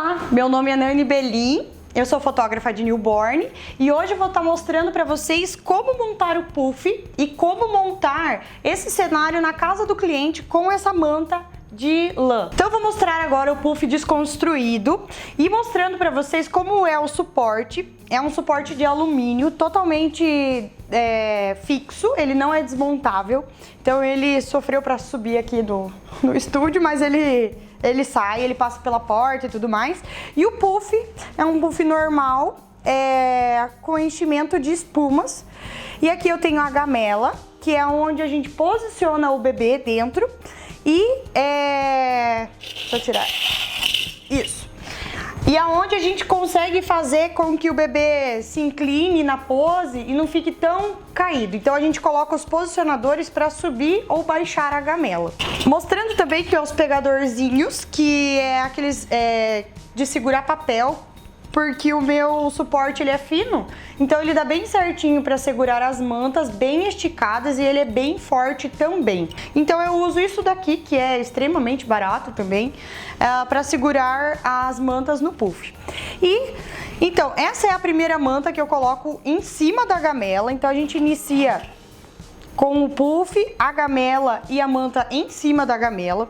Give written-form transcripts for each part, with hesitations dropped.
Olá, meu nome é Nani Belin, eu sou fotógrafa de newborn e hoje eu vou estar mostrando para vocês como montar o puff e como montar esse cenário na casa do cliente com essa manta de lã. Então eu vou mostrar agora o puff desconstruído e mostrando para vocês como é o suporte. É um suporte de alumínio totalmente fixo, ele não é desmontável. Então ele sofreu para subir aqui no estúdio, mas ele sai, ele passa pela porta e tudo mais. E o puff é um puff normal, com enchimento de espumas. E aqui eu tenho a gamela, que é onde a gente posiciona o bebê dentro. E deixa eu tirar isso. E aonde a gente consegue fazer com que o bebê se incline na pose e não fique tão caído. Então a gente coloca os posicionadores para subir ou baixar a gamela. Mostrando também que é os pegadorzinhos, que é aqueles de segurar papel, porque o meu suporte ele é fino, então ele dá bem certinho para segurar as mantas bem esticadas e ele é bem forte também. Então eu uso isso daqui, que é extremamente barato também, para segurar as mantas no puff. Então essa é a primeira manta que eu coloco em cima da gamela. Então a gente inicia com o puff, a gamela e a manta em cima da gamela.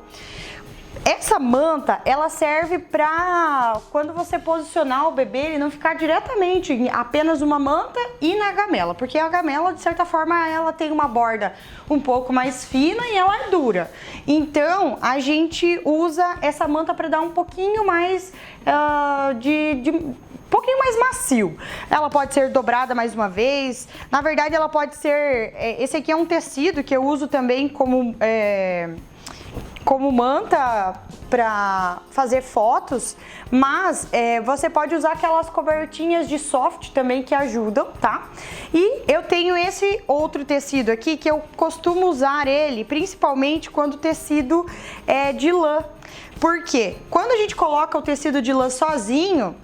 Essa manta, ela serve para quando você posicionar o bebê, ele não ficar diretamente em apenas uma manta e na gamela, porque a gamela, de certa forma, ela tem uma borda um pouco mais fina e ela é dura. Então, a gente usa essa manta para dar um pouquinho mais um pouquinho mais macio. Ela pode ser dobrada mais uma vez. Na verdade, ela pode ser... esse aqui é um tecido que eu uso também como manta para fazer fotos, mas você pode usar aquelas cobertinhas de soft também que ajudam, tá? E eu tenho esse outro tecido aqui que eu costumo usar ele principalmente quando o tecido é de lã. Por quê? Quando a gente coloca o tecido de lã sozinho,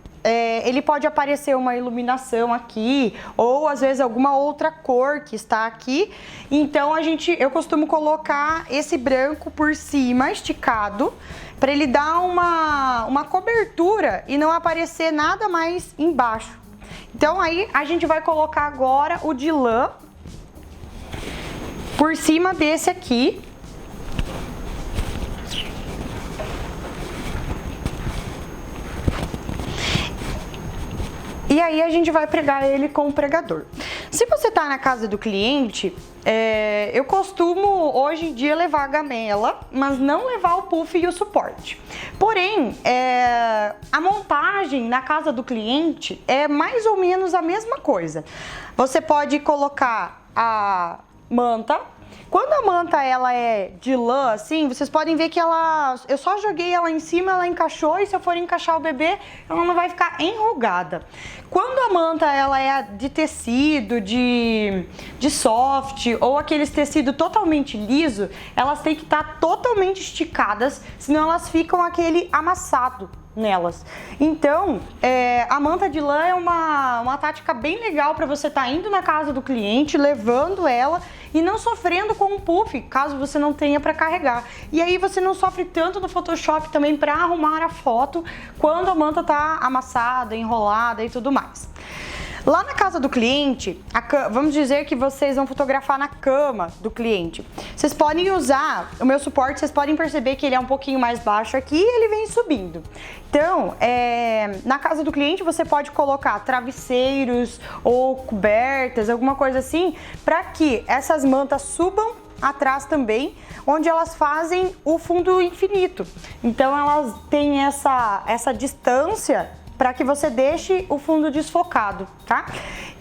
ele pode aparecer uma iluminação aqui, ou às vezes alguma outra cor que está aqui. Então eu costumo colocar esse branco por cima, esticado, para ele dar uma cobertura e não aparecer nada mais embaixo. Então aí a gente vai colocar agora o de lã por cima desse aqui. E aí a gente vai pregar ele com o pregador. Se você tá na casa do cliente, eu costumo hoje em dia levar a gamela, mas não levar o puff e o suporte. Porém, a montagem na casa do cliente é mais ou menos a mesma coisa. Você pode colocar a manta. Quando a manta ela é de lã, assim, vocês podem ver que eu só joguei ela em cima, ela encaixou, e se eu for encaixar o bebê, ela não vai ficar enrugada. Quando a manta ela é de tecido, de soft, ou aqueles tecido totalmente liso, elas têm que estar totalmente esticadas, senão elas ficam aquele amassado nelas. Então, a manta de lã é uma tática bem legal para você estar indo na casa do cliente, levando ela e não sofrendo com um puff, caso você não tenha para carregar. E aí você não sofre tanto no Photoshop também para arrumar a foto quando a manta tá amassada, enrolada e tudo mais. Lá na casa do cliente, vamos dizer que vocês vão fotografar na cama do cliente. Vocês podem usar o meu suporte, vocês podem perceber que ele é um pouquinho mais baixo aqui e ele vem subindo. Então, na casa do cliente você pode colocar travesseiros ou cobertas, alguma coisa assim, para que essas mantas subam atrás também, onde elas fazem o fundo infinito. Então elas têm essa distância para que você deixe o fundo desfocado, tá?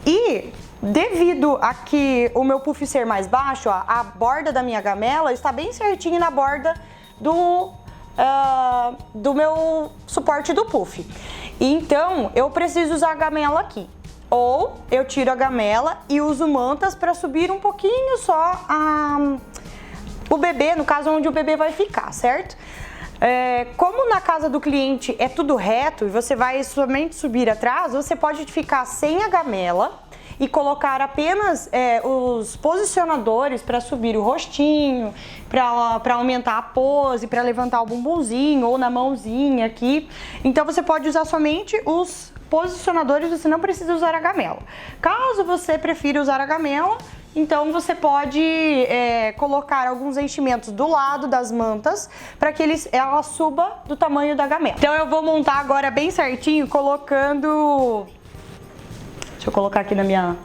E devido a que o meu puff ser mais baixo, ó, a borda da minha gamela está bem certinho na borda do meu suporte do puff. Então eu preciso usar a gamela aqui. Ou eu tiro a gamela e uso mantas para subir um pouquinho só o bebê, no caso onde o bebê vai ficar, certo? Como na casa do cliente é tudo reto e você vai somente subir atrás, você pode ficar sem a gamela e colocar apenas os posicionadores para subir o rostinho, para aumentar a pose, para levantar o bumbumzinho ou na mãozinha aqui. Então você pode usar somente os posicionadores, você não precisa usar a gamela. Caso você prefira usar a gamela, então você pode colocar alguns enchimentos do lado das mantas para que ela suba do tamanho da gamela. Então eu vou montar agora bem certinho, colocando... Deixa eu colocar aqui na minha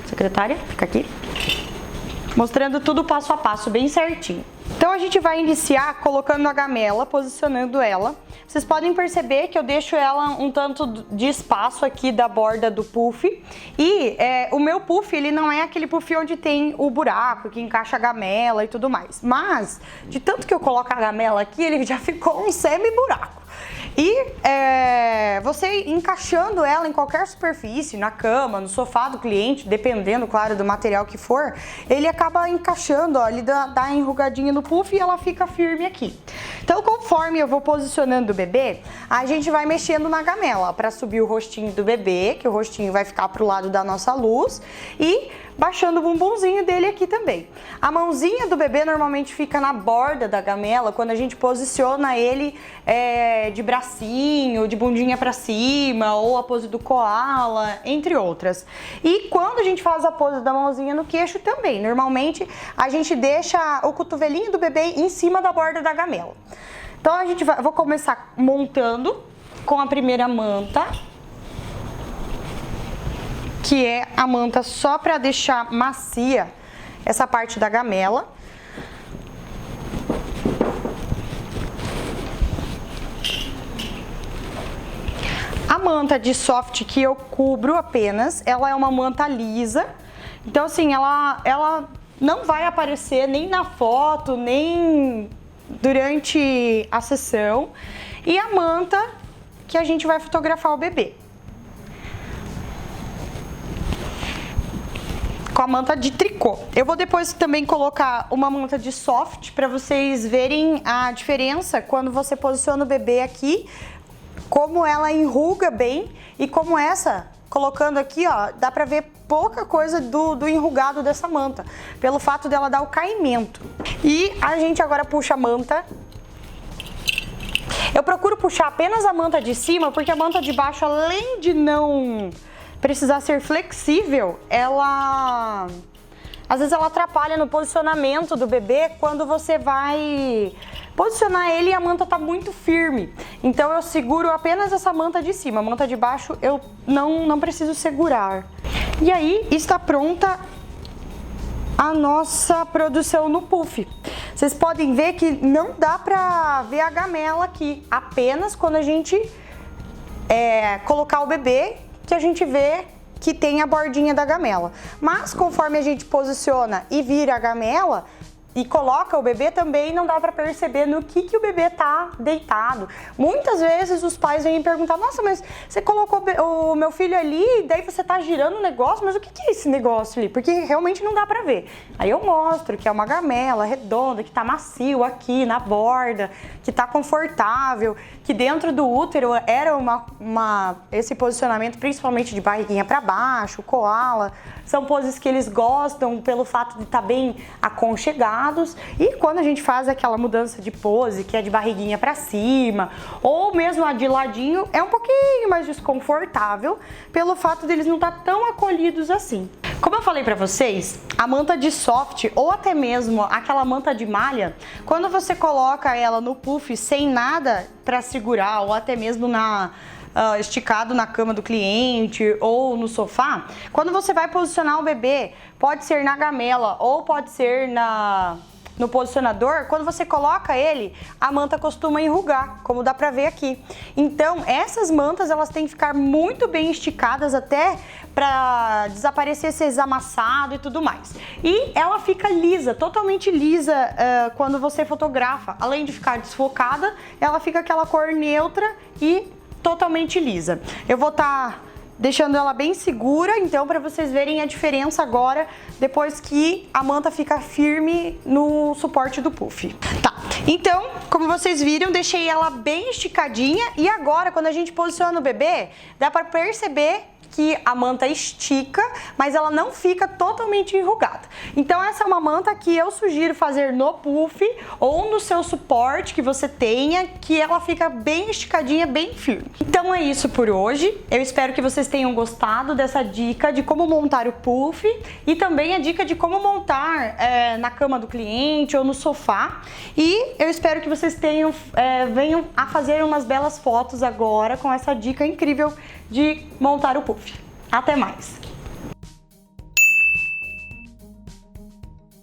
secretária, fica aqui. Mostrando tudo passo a passo, bem certinho. Então a gente vai iniciar colocando a gamela, posicionando ela. Vocês podem perceber que eu deixo ela um tanto de espaço aqui da borda do puff. E o meu puff, ele não é aquele puff onde tem o buraco, que encaixa a gamela e tudo mais. Mas, de tanto que eu coloco a gamela aqui, ele já ficou um semi-buraco. E você encaixando ela em qualquer superfície, na cama, no sofá do cliente, dependendo, claro, do material que for, ele acaba encaixando, ó, ele dá enrugadinha no puff e ela fica firme aqui. Então, conforme eu vou posicionando o bebê, a gente vai mexendo na gamela para subir o rostinho do bebê, que o rostinho vai ficar pro lado da nossa luz, e baixando o bumbumzinho dele aqui também. A mãozinha do bebê normalmente fica na borda da gamela quando a gente posiciona ele de bracinho, de bundinha pra cima, ou a pose do koala, entre outras. E quando a gente faz a pose da mãozinha no queixo também, normalmente a gente deixa o cotovelinho do bebê em cima da borda da gamela. Então vou começar montando com a primeira manta, que é a manta só para deixar macia essa parte da gamela. A manta de soft que eu cubro apenas, ela é uma manta lisa. Então assim, ela não vai aparecer nem na foto, nem durante a sessão. E a manta que a gente vai fotografar o bebê, com a manta de tricô. Eu vou depois também colocar uma manta de soft para vocês verem a diferença quando você posiciona o bebê aqui, como ela enruga bem e como essa, colocando aqui, ó, dá pra ver pouca coisa do enrugado dessa manta, pelo fato dela dar o caimento. E a gente agora puxa a manta. Eu procuro puxar apenas a manta de cima, porque a manta de baixo, além de não precisar ser flexível, às vezes ela atrapalha no posicionamento do bebê quando você vai posicionar ele e a manta tá muito firme. Então eu seguro apenas essa manta de cima, a manta de baixo eu não preciso segurar. E aí está pronta a nossa produção no puff. Vocês podem ver que não dá pra ver a gamela aqui, apenas quando a gente colocar o bebê que a gente vê que tem a bordinha da gamela. Mas conforme a gente posiciona e vira a gamela e coloca o bebê, também não dá pra perceber no que o bebê tá deitado. Muitas vezes os pais vêm perguntar: nossa, mas você colocou o meu filho ali, daí você tá girando o negócio, mas o que é esse negócio ali? Porque realmente não dá pra ver. Aí eu mostro que é uma gamela redonda, que tá macio aqui na borda, que tá confortável, que dentro do útero era esse posicionamento principalmente de barriguinha pra baixo, koala. São poses que eles gostam pelo fato de estar bem aconchegados. E quando a gente faz aquela mudança de pose, que é de barriguinha pra cima, ou mesmo a de ladinho, é um pouquinho mais desconfortável pelo fato deles não estar tão acolhidos assim. Como eu falei pra vocês, a manta de soft ou até mesmo aquela manta de malha, quando você coloca ela no puff sem nada pra segurar, ou até mesmo esticado na cama do cliente ou no sofá, quando você vai posicionar o bebê, pode ser na gamela ou pode ser no posicionador, quando você coloca ele, a manta costuma enrugar, como dá pra ver aqui. Então, essas mantas, elas têm que ficar muito bem esticadas até pra desaparecer esse amassado e tudo mais. E ela fica lisa, totalmente lisa quando você fotografa. Além de ficar desfocada, ela fica aquela cor neutra e totalmente lisa. Eu vou estar deixando ela bem segura, então para vocês verem a diferença agora, depois que a manta fica firme no suporte do puff. Tá, então, como vocês viram, deixei ela bem esticadinha e agora, quando a gente posiciona o bebê, dá para perceber que a manta estica, mas ela não fica totalmente enrugada. Então essa é uma manta que eu sugiro fazer no puff ou no seu suporte que você tenha, que ela fica bem esticadinha, bem firme. Então é isso por hoje. Eu espero que vocês tenham gostado dessa dica de como montar o puff e também a dica de como montar na cama do cliente ou no sofá. E eu espero que vocês venham a fazer umas belas fotos agora com essa dica incrível de montar o puff. Até mais!